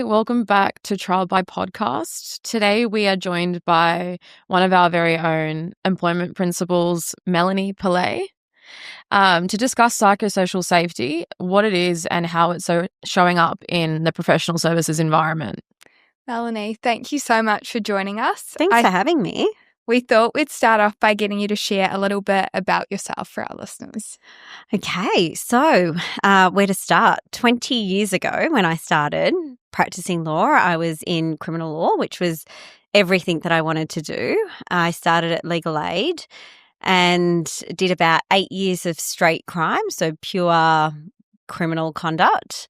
Hi, welcome back to Trial by Podcast. Today we are joined by one of our very own employment principals, Melini Pillay, to discuss psychosocial safety, what it is and how it's showing up in the professional services environment. Melanie, thank you so much for joining us. Thanks for having me. We thought we'd start off by getting you to share a little bit about yourself for our listeners. Okay, so where to start? 20 years ago when I started practicing law, I was in criminal law, which was everything that I wanted to do. I started at legal aid and did about 8 years of straight crime, so pure criminal conduct.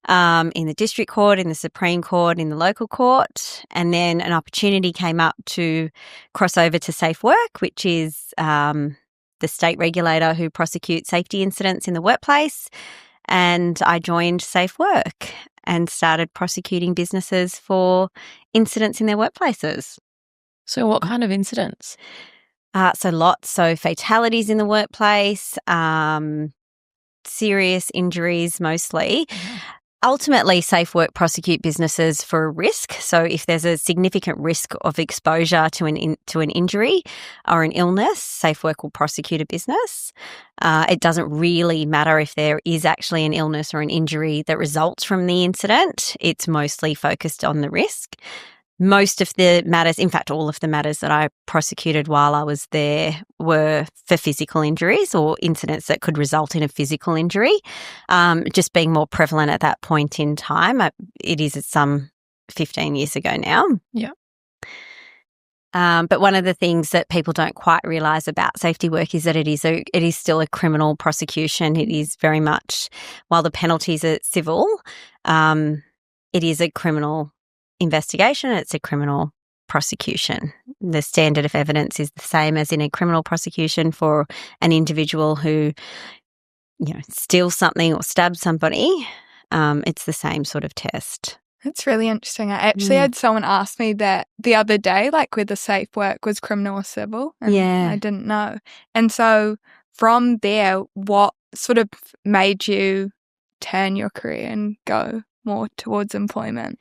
In the district court, in the Supreme Court, in the local court. And then an opportunity came up to cross over to Safe Work, which is the state regulator who prosecutes safety incidents in the workplace. And I joined Safe Work and started prosecuting businesses for incidents in their workplaces. So what kind of incidents? So lots. So fatalities in the workplace, serious injuries mostly. Ultimately, Safe Work prosecute businesses for a risk. So if there's a significant risk of exposure to an injury or an illness, Safe Work will prosecute a business. It doesn't really matter if there is actually an illness or an injury that results from the incident. It's mostly focused on the risk. Most of the matters, in fact, all of the matters that I prosecuted while I was there were for physical injuries or incidents that could result in a physical injury, just being more prevalent at that point in time. It is some 15 years ago now. Yeah. But one of the things that people don't quite realise about safety work is that it is still a criminal prosecution. It is very much, while the penalties are civil, it is a criminal investigation. It's a criminal prosecution. The standard of evidence is the same as in a criminal prosecution for an individual who, steals something or stabs somebody. It's the same sort of test. That's really interesting. I actually had someone ask me that the other day, like whether Safe Work was criminal or civil. And I didn't know. And so from there, what sort of made you turn your career and go more towards employment?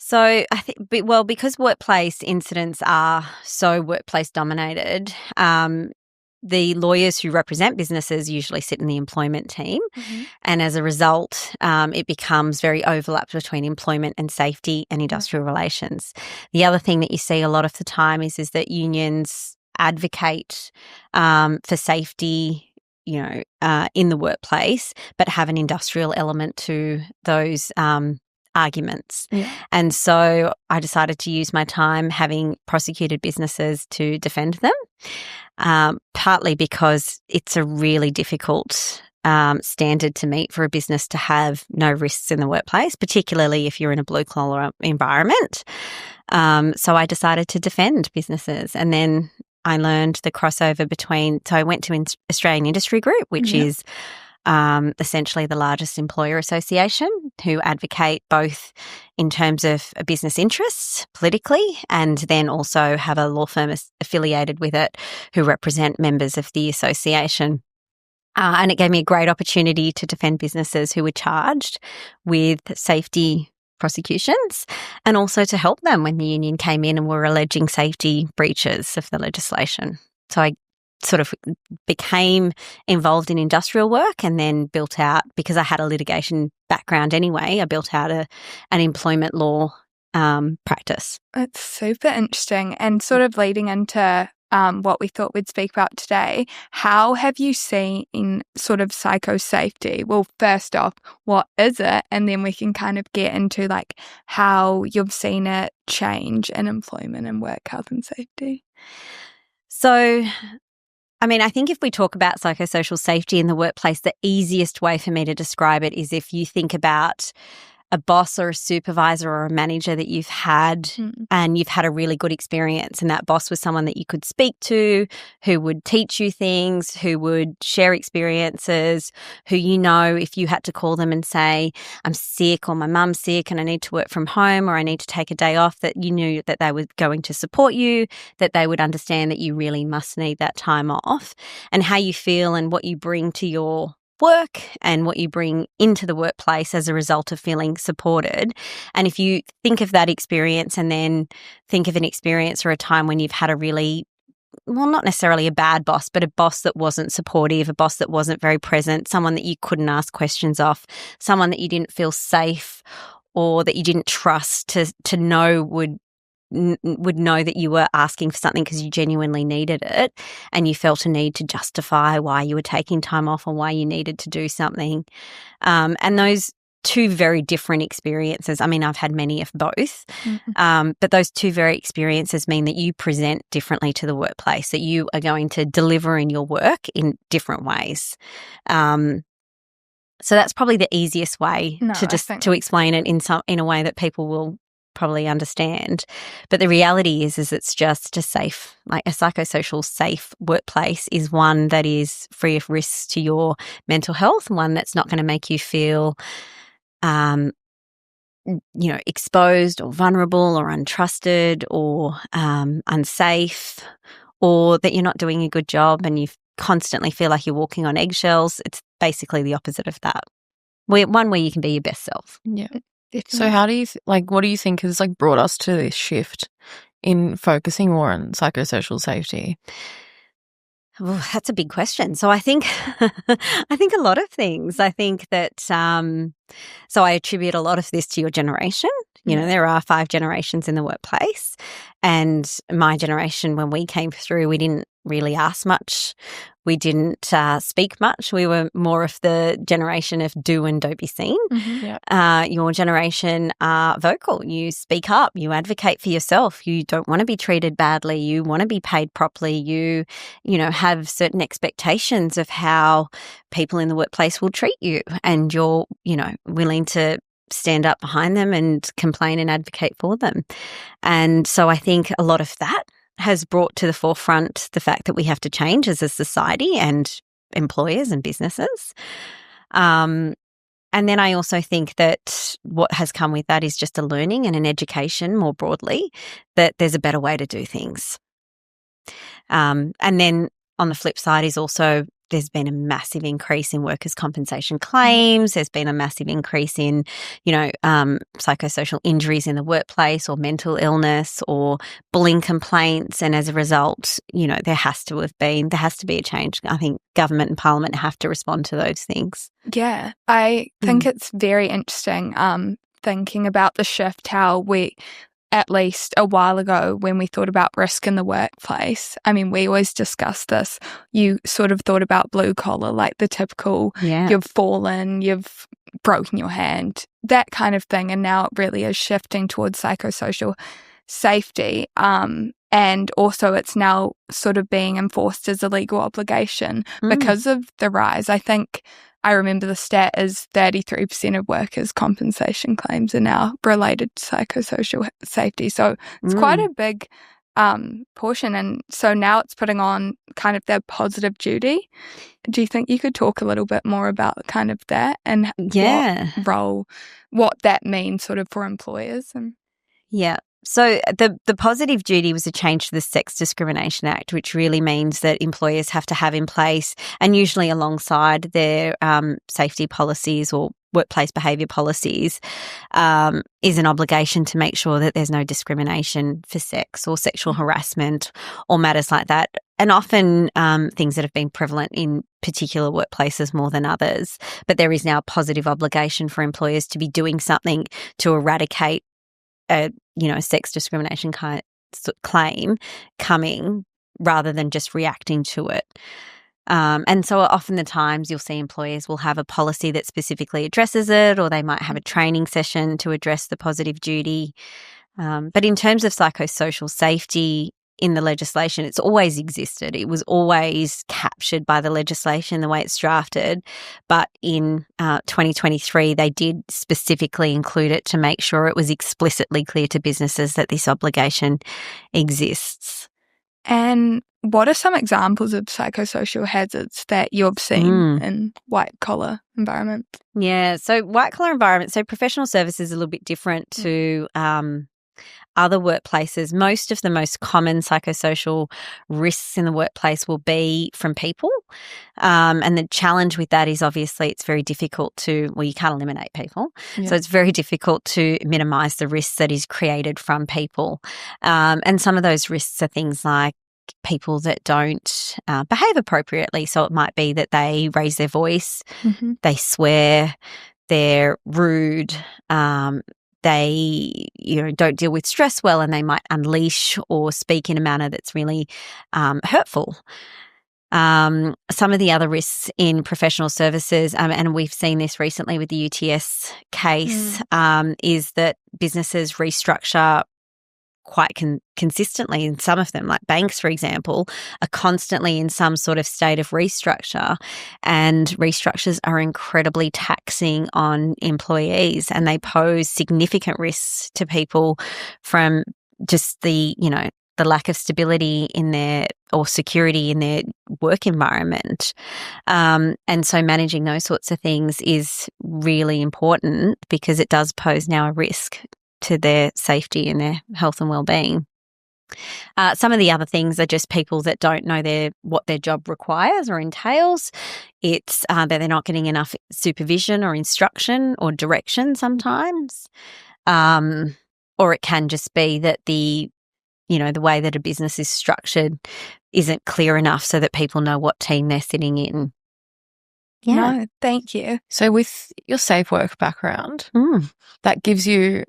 So I think, because workplace incidents are so workplace dominated, the lawyers who represent businesses usually sit in the employment team. Mm-hmm. And as a result, it becomes very overlapped between employment and safety and industrial relations. The other thing that you see a lot of the time is that unions advocate for safety, in the workplace, but have an industrial element to those arguments. Yeah. And so I decided to use my time having prosecuted businesses to defend them, partly because it's a really difficult standard to meet for a business to have no risks in the workplace, particularly if you're in a blue-collar environment. So I decided to defend businesses, and then I learned the crossover between, so I went to Australian Industry Group, which is essentially the largest employer association, who advocate both in terms of business interests politically and then also have a law firm affiliated with it who represent members of the association. And it gave me a great opportunity to defend businesses who were charged with safety prosecutions and also to help them when the union came in and were alleging safety breaches of the legislation. So I sort of became involved in industrial work and then built out, because I had a litigation background anyway, I built out an employment law practice. That's super interesting. And sort of leading into what we thought we'd speak about today, how have you seen in sort of psychosafety? Well, first off, what is it? And then we can kind of get into like how you've seen it change in employment and work health and safety. So I think if we talk about psychosocial safety in the workplace, the easiest way for me to describe it is if you think about a boss or a supervisor or a manager that you've had and you've had a really good experience, and that boss was someone that you could speak to, who would teach you things, who would share experiences, who if you had to call them and say, I'm sick or my mum's sick and I need to work from home or I need to take a day off, that you knew that they were going to support you, that they would understand that you really must need that time off, and how you feel and what you bring to your work and what you bring into the workplace as a result of feeling supported. And if you think of that experience and then think of an experience or a time when you've had a really, well, not necessarily a bad boss, but a boss that wasn't supportive, a boss that wasn't very present, someone that you couldn't ask questions of, someone that you didn't feel safe or that you didn't trust to know would know that you were asking for something because you genuinely needed it and you felt a need to justify why you were taking time off or why you needed to do something. And those two very different experiences, I mean, I've had many of both, but those two very experiences mean that you present differently to the workplace, that you are going to deliver in your work in different ways. So that's probably the easiest way to explain it in a way that people will probably understand. But the reality is it's just a safe, like a psychosocial safe workplace is one that is free of risks to your mental health, one that's not going to make you feel exposed or vulnerable or untrusted or unsafe, or that you're not doing a good job and you constantly feel like you're walking on eggshells. It's basically the opposite of that. One where you can be your best self. Yeah. So how do you what do you think has brought us to this shift in focusing more on psychosocial safety? Well, that's a big question. So I think a lot of things. I think that so I attribute a lot of this to your generation. You know, there are 5 generations in the workplace, and my generation, when we came through, we didn't really ask much. We didn't speak much. We were more of the generation of do and don't be seen. Your generation are vocal. You speak up. You advocate for yourself. You don't want to be treated badly. You want to be paid properly. You have certain expectations of how people in the workplace will treat you, and you're, willing to stand up behind them and complain and advocate for them. And so I think a lot of that has brought to the forefront the fact that we have to change as a society and employers and businesses. And then I also think that what has come with that is just a learning and an education more broadly that there's a better way to do things. And then on the flip side is also there's been a massive increase in workers' compensation claims. There's been a massive increase in, psychosocial injuries in the workplace or mental illness or bullying complaints. And as a result, there has to be a change. I think government and parliament have to respond to those things. Yeah, I think it's very interesting thinking about the shift, how we, at least a while ago when we thought about risk in the workplace, I mean, we always discuss this. You sort of thought about blue collar, like the typical, you've fallen, you've broken your hand, that kind of thing. And now it really is shifting towards psychosocial safety. And also it's now sort of being enforced as a legal obligation because of the rise. I remember the stat is 33% of workers' compensation claims are now related to psychosocial safety. So it's quite a big portion. And so now it's putting on kind of their positive duty. Do you think you could talk a little bit more about kind of that and what that means sort of for employers? So the positive duty was a change to the Sex Discrimination Act, which really means that employers have to have in place, and usually alongside their safety policies or workplace behaviour policies, is an obligation to make sure that there's no discrimination for sex or sexual harassment or matters like that. And often things that have been prevalent in particular workplaces more than others. But there is now a positive obligation for employers to be doing something to eradicate a sex discrimination claim coming rather than just reacting to it. And so often the times you'll see employers will have a policy that specifically addresses it, or they might have a training session to address the positive duty. But in terms of psychosocial safety in the legislation, it's always existed. It was always captured by the legislation the way it's drafted. But in 2023, they did specifically include it to make sure it was explicitly clear to businesses that this obligation exists. And what are some examples of psychosocial hazards that you've seen in white-collar environments? Yeah, so white-collar environments, so professional services is a little bit different to other workplaces, most of the most common psychosocial risks in the workplace will be from people. And the challenge with that is obviously it's very difficult to, well, you can't eliminate people. Yeah. So it's very difficult to minimize the risks that is created from people. And some of those risks are things like people that don't behave appropriately. So it might be that they raise their voice, they swear, they're rude, they don't deal with stress well, and they might unleash or speak in a manner that's really hurtful. Some of the other risks in professional services, and we've seen this recently with the UTS case, is that businesses restructure quite consistently. And some of them, like banks, for example, are constantly in some sort of state of restructure, and restructures are incredibly taxing on employees, and they pose significant risks to people from just the lack of stability in their or security in their work environment. And so managing those sorts of things is really important because it does pose now a risk to their safety and their health and well-being. Some of the other things are just people that don't know what their job requires or entails. It's that they're not getting enough supervision or instruction or direction sometimes. Or it can just be that the way that a business is structured isn't clear enough so that people know what team they're sitting in. Yeah. No, thank you. So with your safe work background, that gives you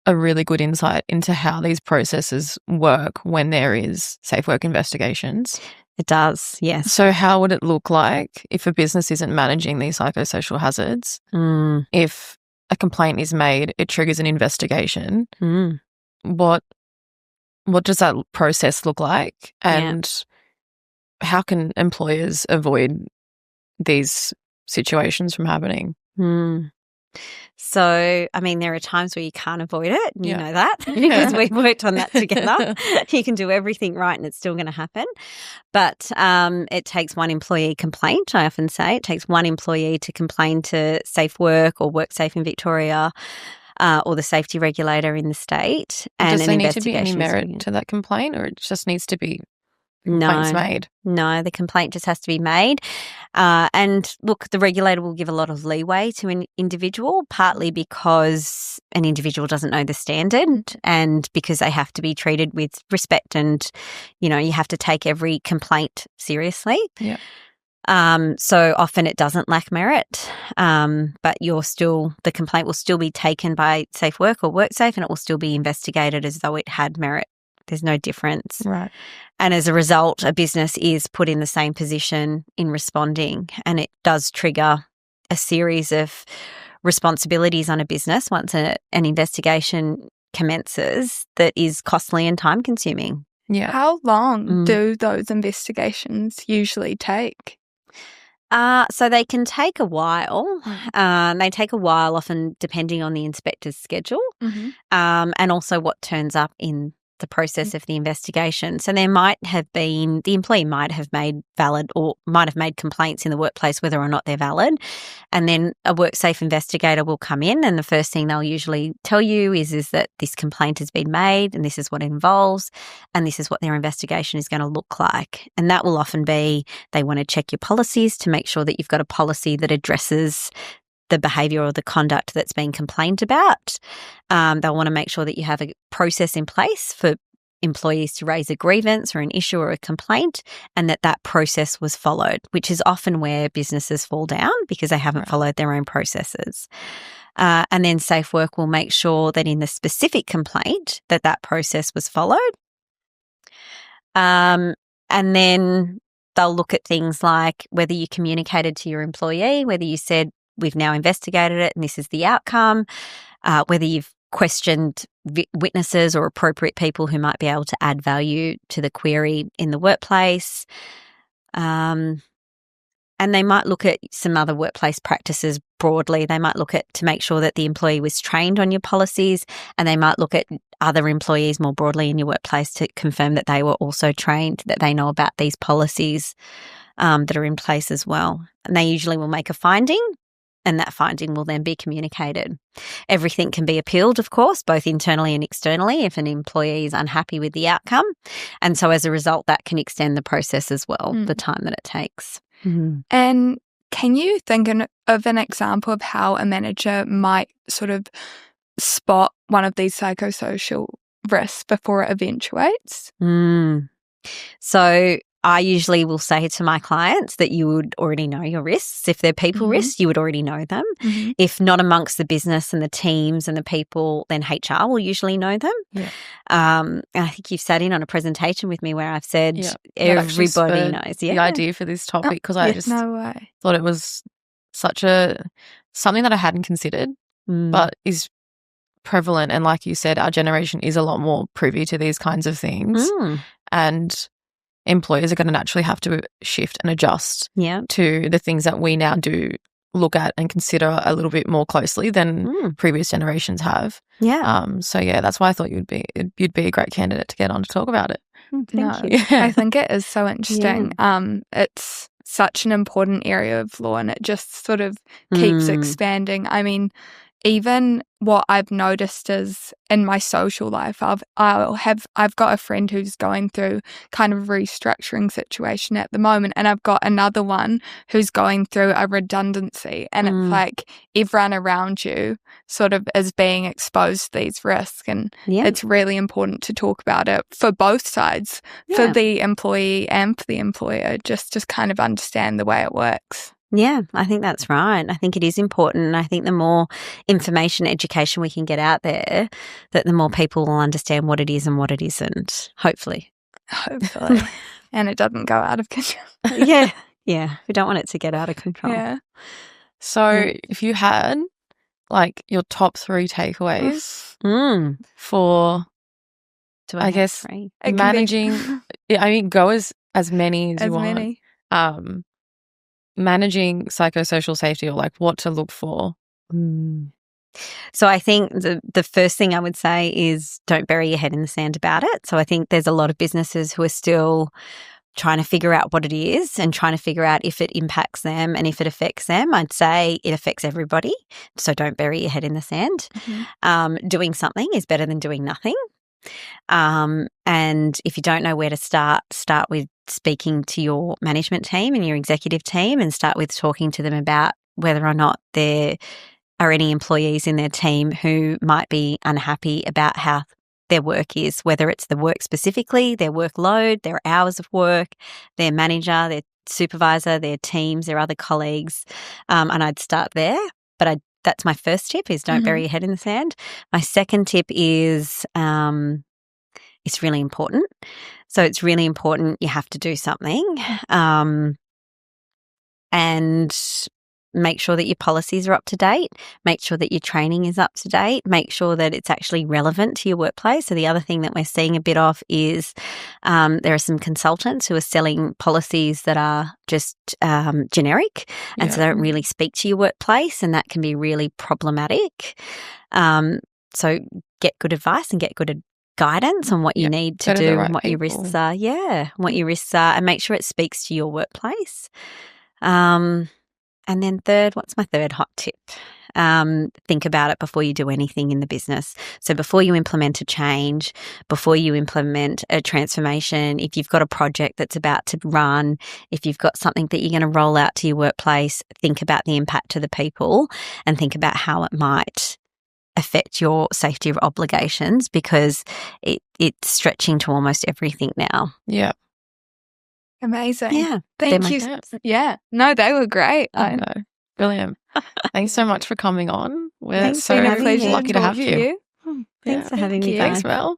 a really good insight into how these processes work when there is safe work investigations. It does, yes. So how would it look like if a business isn't managing these psychosocial hazards? If a complaint is made, it triggers an investigation. What does that process look like? And how can employers avoid these situations from happening? So, I mean, there are times where you can't avoid it. You know that because we've worked on that together. You can do everything right and it's still going to happen. But it takes one employee complaint, I often say. It takes one employee to complain to Safe Work or WorkSafe in Victoria or the safety regulator in the state. And does there need to be any merit to that complaint, or it just needs to be complaints made? No, the complaint just has to be made. And look, the regulator will give a lot of leeway to an individual, partly because an individual doesn't know the standard and because they have to be treated with respect and, you have to take every complaint seriously. Yeah. So often it doesn't lack merit, but the complaint will still be taken by Safe Work or WorkSafe, and it will still be investigated as though it had merit. There's no difference. Right. And as a result, a business is put in the same position in responding, and it does trigger a series of responsibilities on a business once an investigation commences that is costly and time consuming. Yeah. How long do those investigations usually take? So they can take a while. They take a while, often depending on the inspector's schedule, and also what turns up in the process of the investigation. So the employee might have made valid or might have made complaints in the workplace whether or not they're valid. And then a WorkSafe investigator will come in, and the first thing they'll usually tell you is that this complaint has been made and this is what it involves and this is what their investigation is going to look like. And that will often be they want to check your policies to make sure that you've got a policy that addresses the behaviour or the conduct that's been complained about. They'll want to make sure that you have a process in place for employees to raise a grievance or an issue or a complaint, and that process was followed, which is often where businesses fall down because they haven't followed their own processes. And then Safe Work will make sure that in the specific complaint that process was followed. And then they'll look at things like whether you communicated to your employee, whether you said, we've now investigated it and this is the outcome, whether you've questioned witnesses or appropriate people who might be able to add value to the query in the workplace. And they might look at some other workplace practices broadly. They might look at to make sure that the employee was trained on your policies, and they might look at other employees more broadly in your workplace to confirm that they were also trained, that they know about these policies that are in place as well. And they usually will make a finding. and that finding will then be communicated. Everything can be appealed, of course, both internally and externally if an employee is unhappy with the outcome. And so as a result, that can extend the process as well, the time that it takes. And can you think of an example of how a manager might sort of spot one of these psychosocial risks before it eventuates? So I usually will say to my clients that you would already know your risks. If they're people risks, you would already know them. If not amongst the business and the teams and the people, then HR will usually know them. And I think you've sat in on a presentation with me where I've said everybody knows. The idea for this topic, because I just thought it was something that I hadn't considered, but is prevalent. And like you said, our generation is a lot more privy to these kinds of things. And employers are going to naturally have to shift and adjust to the things that we now do look at and consider a little bit more closely than previous generations have. So that's why I thought you'd be a great candidate to get on to talk about it. Thank you. I think it is so interesting. It's such an important area of law, and it just sort of keeps expanding. I mean, even what I've noticed is in my social life, I've got a friend who's going through kind of a restructuring situation at the moment, and I've got another one who's going through a redundancy, and it's like everyone around you sort of is being exposed to these risks, and it's really important to talk about it for both sides, for the employee and for the employer, just to kind of understand the way it works. Yeah, I think that's right. I think it is important. And I think the more information, education we can get out there, that the more people will understand what it is and what it isn't, hopefully. And it doesn't go out of control. Yeah. We don't want it to get out of control. So if you had like your top 3 takeaways for, I guess, managing, go as many as you want. Managing psychosocial safety, or like what to look for. So I think the first thing I would say is don't bury your head in the sand about it. So I think there's a lot of businesses who are still trying to figure out what it is and trying to figure out if it impacts them and if it affects them. I'd say it affects everybody. So don't bury your head in the sand. Doing something is better than doing nothing. And if you don't know where to start with speaking to your management team and your executive team, and start with talking to them about whether or not there are any employees in their team who might be unhappy about how their work is, whether it's the work specifically, their workload, their hours of work, their manager, their supervisor, their teams, their other colleagues. And I'd start there. But that's my first tip, is don't bury your head in the sand. My second tip is it's really important. So it's really important you have to do something, and make sure that your policies are up to date, make sure that your training is up to date, make sure that it's actually relevant to your workplace. So the other thing that we're seeing a bit of is there are some consultants who are selling policies that are just generic, and so they don't really speak to your workplace, and that can be really problematic. So get good advice and get good guidance on what you need to do and what your risks are. What your risks are, and make sure it speaks to your workplace. And then third, what's my third hot tip? Think about it before you do anything in the business. So before you implement a change, before you implement a transformation, if you've got a project that's about to run, if you've got something that you're going to roll out to your workplace, think about the impact to the people and think about how it might affect your safety obligations, because it's stretching to almost everything now. Yeah. Amazing. Yeah. Thank you. Yeah. No, they were great. I know. Brilliant. Thanks so much for coming on. We're Thanks, so lucky to have you. Thanks for having me. Thanks, Mel.